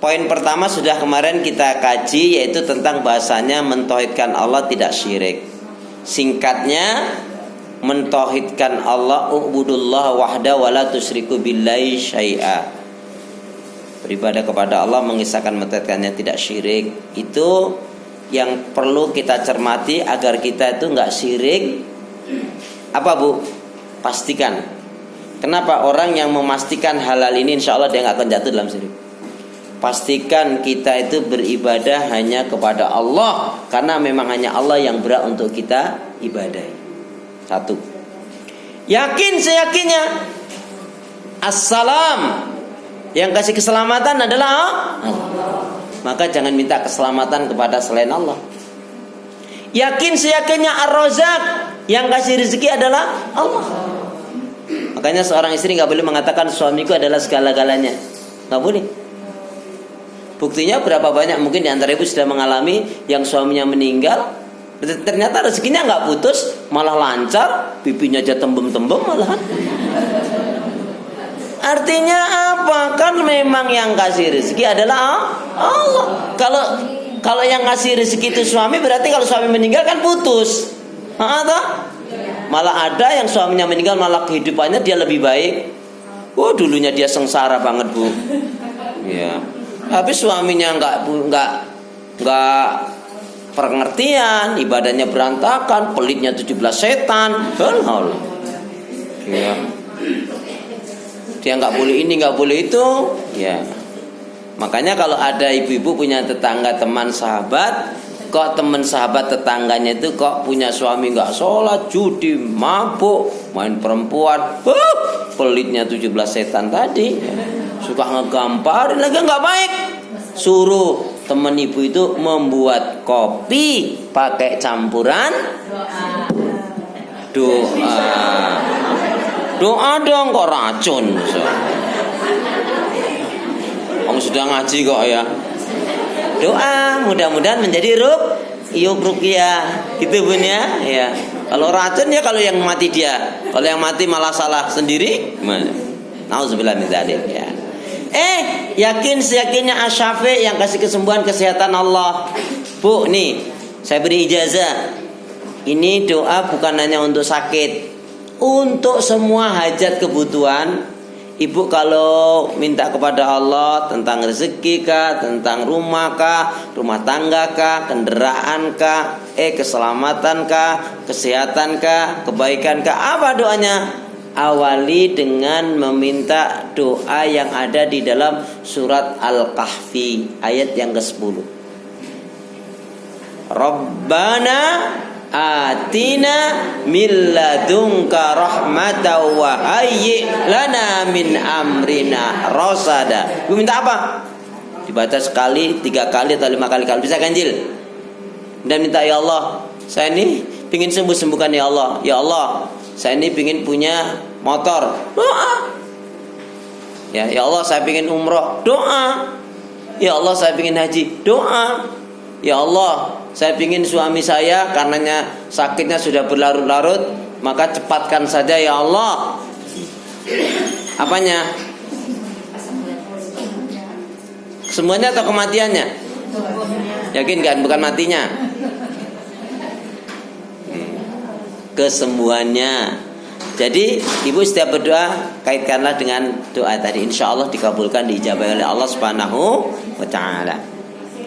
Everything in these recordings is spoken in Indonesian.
Poin pertama sudah kemarin kita kaji, yaitu tentang bahasanya mentauhidkan Allah tidak syirik. Singkatnya, mentauhidkan Allah, ubudullah wahda wala tusyriku billahi syai'a. Beribadah kepada Allah, mengisahkan mentauhidkannya tidak syirik. Itu yang perlu kita cermati agar kita itu nggak syirik. Apa Bu? Pastikan. Kenapa orang yang memastikan halal ini insya Allah dia nggak akan jatuh dalam syirik. Pastikan kita itu beribadah hanya kepada Allah, karena memang hanya Allah yang berhak untuk kita ibadahi. Satu. Yakin seyakinnya Assalam, yang kasih keselamatan adalah Allah. Maka jangan minta keselamatan kepada selain Allah. Yakin seyakinnya Ar-Razzaq, yang kasih rezeki adalah Allah. Makanya seorang istri gak boleh mengatakan suamiku adalah segala-galanya. Gak boleh. Buktinya berapa banyak mungkin di antara ibu sudah mengalami yang suaminya meninggal, ternyata rezekinya nggak putus, malah lancar, pipinya aja tembem-tembem malahan. Artinya apa? Kan memang yang kasih rezeki adalah Allah. Kalau yang kasih rezeki itu suami, berarti kalau suami meninggal kan putus. Malah ada yang suaminya meninggal malah kehidupannya dia lebih baik. Oh, dulunya dia sengsara banget Bu. Ya. Tapi suaminya nggak pengertian, ibadahnya berantakan, pelitnya 17 setan, ya. Dia nggak boleh ini, nggak boleh itu, ya. Makanya kalau ada ibu-ibu punya tetangga, teman, sahabat, kok teman sahabat tetangganya itu kok punya suami nggak sholat, judi, mabuk, main perempuan, pelitnya 17 setan tadi, suka ngegamparin lagi nggak baik. Suruh teman ibu itu membuat kopi pakai campuran doa dong, kok racun. Kamu sudah ngaji kok ya. Doa mudah-mudahan menjadi ruqyah gitu Bun ya. Ya. Kalau racun ya kalau yang mati dia. Kalau yang mati malah salah sendiri gimana? Nauzubillah min dzalik ya. Yakin seyakinnya Asy-Syafi' yang kasih kesembuhan kesehatan Allah. Bu, nih saya beri ijazah. Ini doa bukan hanya untuk sakit, untuk semua hajat kebutuhan. Ibu kalau minta kepada Allah tentang rezeki kah, tentang rumah kah, rumah tangga kah, kendaraan kah, keselamatan kah, kesehatan kah, kebaikan kah, apa doanya? Awali dengan meminta doa yang ada di dalam surat Al-Kahfi ayat yang ke-10. Rabbana atina min ladunka rahmatan wa hayyi lana min amrina rasada. Gue minta apa? Dibaca sekali, 3 kali atau 5 kali kalau bisa ganjil. Dan minta, ya Allah, saya ini pingin sembuhkan ya Allah. Ya Allah, saya ini pingin punya motor. Doa. Ya Allah, saya pingin umroh. Doa. Ya Allah, saya pingin haji. Doa. Ya Allah, saya pingin suami saya karenanya sakitnya sudah berlarut-larut, maka cepatkan saja ya Allah. Apanya? Semuanya atau kematiannya? Yakin kan? Bukan matinya. Kesembuhannya. Jadi ibu setiap berdoa kaitkanlah dengan doa tadi, insya Allah dikabulkan, diijabah oleh Allah Subhanahu wa ta'ala.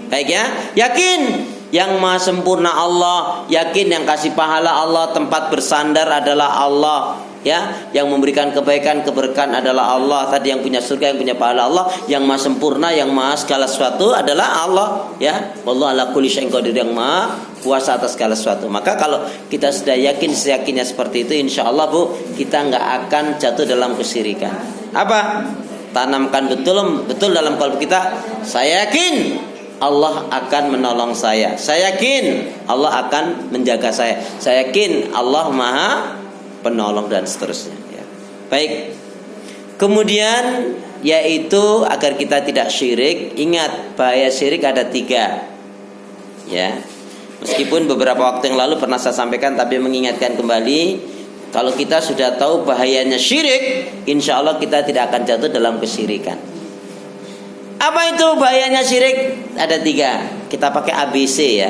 Baik ya, yakin yang maha sempurna Allah, yakin yang kasih pahala Allah, tempat bersandar adalah Allah, ya, yang memberikan kebaikan keberkahan adalah Allah, tadi yang punya surga, yang punya pahala Allah, yang maha sempurna, yang maha segala sesuatu adalah Allah, ya. Wallahu ala kulli syai'in qadir, yang maha kuasa atas segala sesuatu. Maka kalau kita sudah yakin seyakinnya seperti itu, insya Allah Bu, kita nggak akan jatuh dalam kesyirikan. Apa? Tanamkan betul dalam kalbu kita, saya yakin Allah akan menolong saya. Saya yakin Allah akan menjaga saya. Saya yakin Allah Maha Penolong dan seterusnya. Ya. Baik. Kemudian yaitu agar kita tidak syirik. Ingat bahaya syirik ada 3. Ya. Meskipun beberapa waktu yang lalu pernah saya sampaikan, tapi mengingatkan kembali, kalau kita sudah tahu bahayanya syirik, insya Allah kita tidak akan jatuh dalam kesyirikan. Apa itu bahayanya syirik? Ada 3. Kita pakai ABC ya.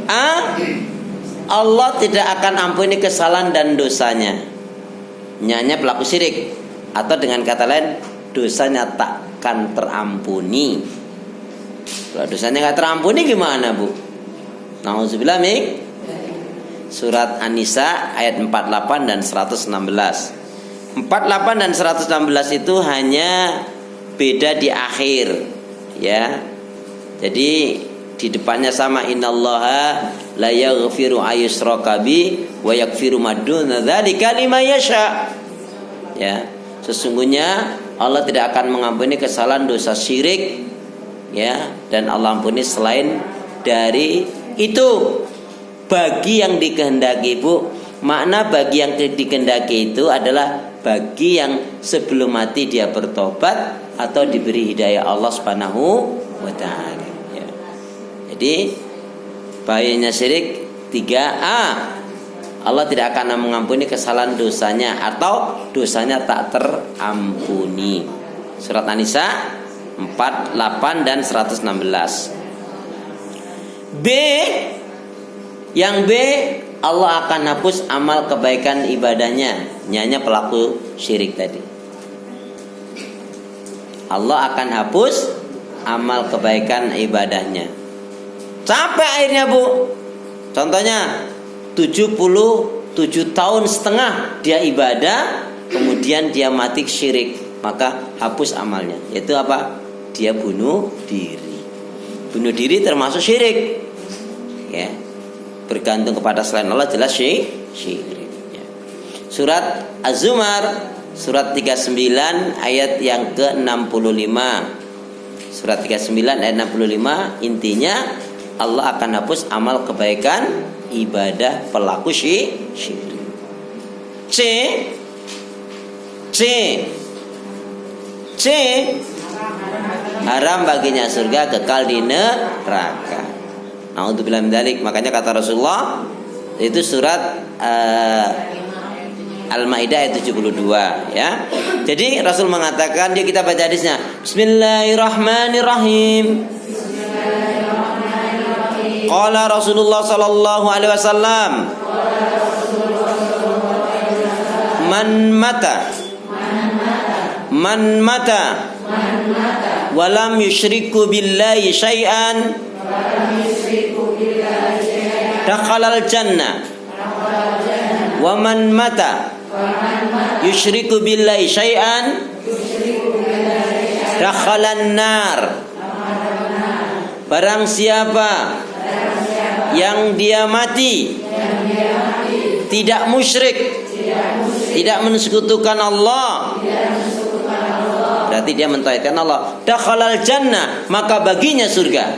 A, Allah tidak akan ampuni kesalahan dan dosanya. Nyanya pelaku syirik. Atau dengan kata lain, dosanya takkan terampuni. Kalau dosanya gak terampuni gimana, Bu? Nauzubillah min. Surat An-Nisa ayat 48 dan 116. 48 dan 116 itu hanya beda di akhir, ya. Jadi di depannya sama, innallaha la yaghfiru ayyushraka bi wa yaghfiru ma duna dzalika liman yasha. Ya, sesungguhnya Allah tidak akan mengampuni kesalahan dosa syirik, ya, dan Allah ampuni selain dari itu bagi yang dikehendaki, Bu. Makna bagi yang dikehendaki itu adalah bagi yang sebelum mati dia bertobat atau diberi hidayah Allah Subhanahu wa taala. Ya. Jadi bahayanya syirik 3A, Allah tidak akan mengampuni kesalahan dosanya atau dosanya tak terampuni. Surat An-Nisa 48 dan 116. B, yang B, Allah akan hapus amal kebaikan ibadahnya. Nyanya pelaku syirik tadi. Allah akan hapus amal kebaikan ibadahnya. Sampai akhirnya, Bu. Contohnya 77 tahun setengah dia ibadah, kemudian dia mati syirik, maka hapus amalnya. Yaitu apa? Dia bunuh diri. Bunuh diri termasuk syirik. Ya. Bergantung kepada selain Allah jelas syirik. Ya. Surat Az-Zumar surat 39 ayat yang ke-65. Surat 39 ayat 65, intinya Allah akan hapus amal kebaikan ibadah pelaku syirik. C, haram baginya surga, kekal di neraka. Na'udzubillah min dzalik. Makanya kata Rasulullah, itu surat Al-Maidah ayat 72, ya. Jadi Rasul mengatakan, dia kita baca hadisnya. Bismillahirrahmanirrahim. Qala Rasulullah sallallahu alaihi wasallam, Man mata walam yusyriku billahi syai'an dakhalal jannah wa man mata yusyriku billahi syai'an dakhalan nar. Barang siapa yang dia mati tidak musyrik, tidak mensekutukan Allah, berarti dia mentauhidkan Allah, dakhalal jannah, maka baginya surga.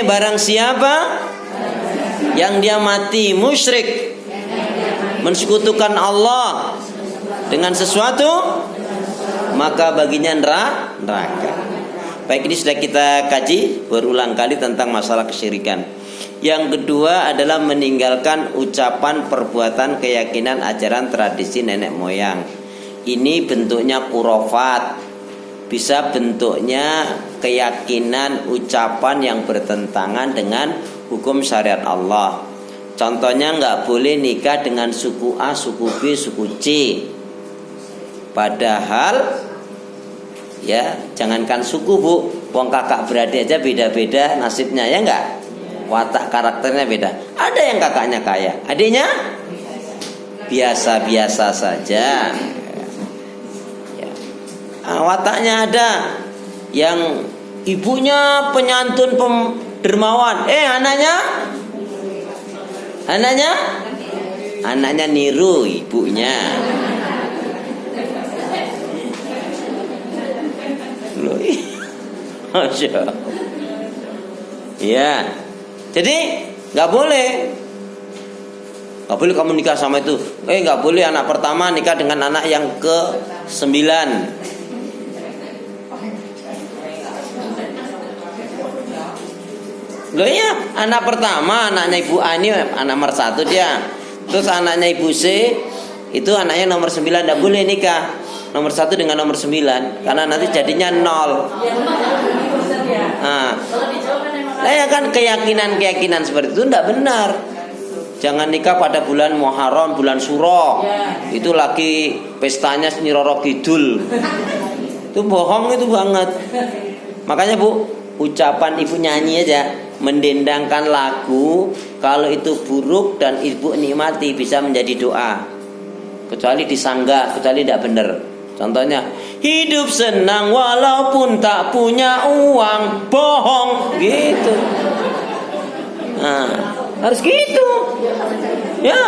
Barang siapa yang dia mati musyrik, mensekutukan Allah dengan sesuatu, maka baginya neraka. Baik, ini sudah kita kaji berulang kali tentang masalah kesyirikan. Yang kedua adalah meninggalkan ucapan, perbuatan, keyakinan, ajaran, tradisi nenek moyang. Ini bentuknya khurafat, bisa bentuknya keyakinan, ucapan yang bertentangan dengan hukum syariat Allah. Contohnya nggak boleh nikah dengan suku A, suku B, suku C. Padahal ya, jangankan suku, Bu, wong kakak beradik aja beda-beda nasibnya, ya enggak? Watak karakternya beda. Ada yang kakaknya kaya, adiknya biasa-biasa saja. Ya. Wataknya ada yang ibunya penyantun, dermawan, anaknya niru ibunya. Masya Allah. Ya, jadi nggak boleh kamu nikah sama itu. Nggak boleh anak pertama nikah dengan anak yang ke-9. Loh ya, anak pertama anaknya ibu A ini anak nomor 1 dia. Terus anaknya ibu C itu anaknya nomor 9, nggak boleh nikah. nomor 1 dengan nomor 9, karena nanti jadinya 0. Nah ya kan keyakinan seperti itu tidak benar. Jangan nikah pada bulan Muharram, bulan Suro. Itu lagi pestanya Nyi Roro Kidul. Itu bohong itu banget. Makanya Bu, ucapan ibu nyanyi aja, mendendangkan lagu. Kalau itu buruk dan ibu nikmati bisa menjadi doa. Kecuali disanggah, kecuali tidak benar. Contohnya, hidup senang walaupun tak punya uang, bohong gitu. Nah, harus gitu. Ya.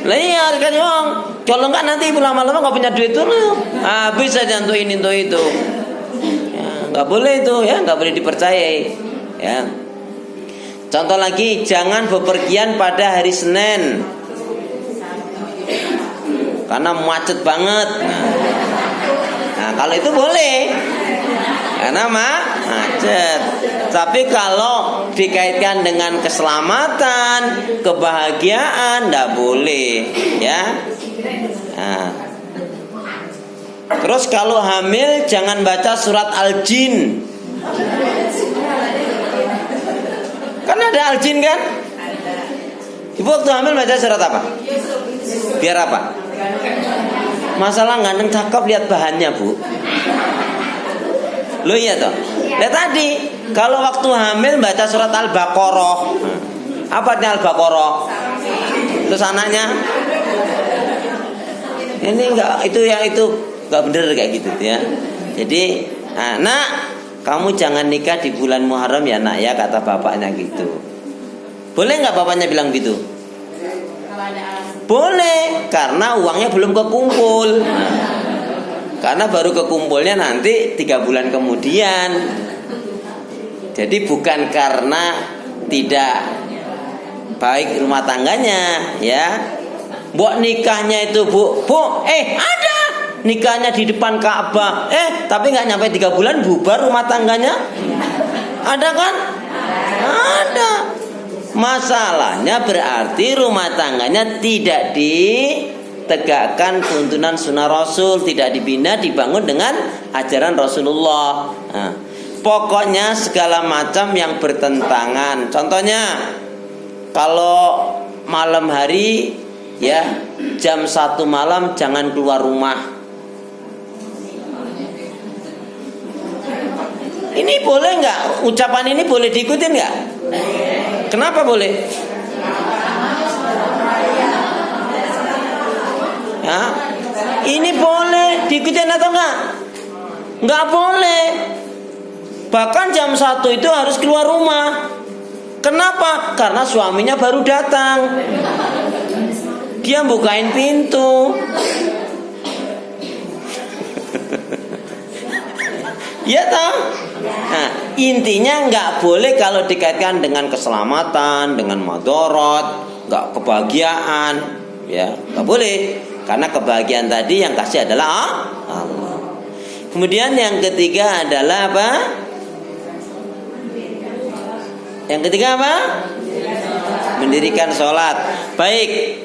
Lah iya harus kasih uang. Kalau enggak nanti ibu lama-lama enggak punya duit dulu. Habis aja untuk ini untuk itu. Ya, enggak boleh itu ya, enggak boleh dipercayai. Ya. Contoh lagi, jangan bepergian pada hari Senin. Karena macet banget. Nah, kalau itu boleh. Karena macet. Tapi kalau dikaitkan dengan keselamatan, kebahagiaan, tidak boleh, ya. Nah. Terus kalau hamil jangan baca surat Al-Jin. Kan ada Al-Jin kan? Ibu waktu hamil baca surat apa? Biar apa? Masalah ganteng cakep, lihat bahannya Bu. Loh iya toh. Lihat tadi, kalau waktu hamil baca surat Al-Baqarah. Apa artinya Al-Baqarah? Terus anaknya ini enggak, itu yang itu enggak bener kayak gitu ya. Jadi, anak, kamu jangan nikah di bulan Muharram ya nak ya, kata bapaknya gitu. Boleh enggak bapaknya bilang gitu? Boleh, karena uangnya belum kekumpul. Karena baru kekumpulnya nanti 3 bulan kemudian. Jadi bukan karena tidak baik rumah tangganya, ya. Buat nikahnya itu Bu, ada nikahnya di depan Ka'bah. Tapi nggak nyampe 3 bulan bubar rumah tangganya. Ada kan? Ada. Masalahnya berarti rumah tangganya tidak ditegakkan tuntunan sunnah Rasul, tidak dibina, dibangun dengan ajaran Rasulullah. Nah, pokoknya segala macam yang bertentangan. Contohnya, kalau malam hari ya jam 1 malam jangan keluar rumah. Ini boleh nggak? Ucapan ini boleh diikutin nggak? Kenapa boleh? Ya, ini boleh diikutin atau enggak? Enggak boleh. Bahkan jam 1 itu harus keluar rumah. Kenapa? Karena suaminya baru datang. Dia bukain pintu. Ya toh? Nah, intinya nggak boleh kalau dikaitkan dengan keselamatan, dengan madorot, nggak kebahagiaan, ya nggak boleh. Karena kebahagiaan tadi yang kasih adalah Allah. Kemudian yang ketiga adalah apa? Yang ketiga apa? Mendirikan sholat. Baik.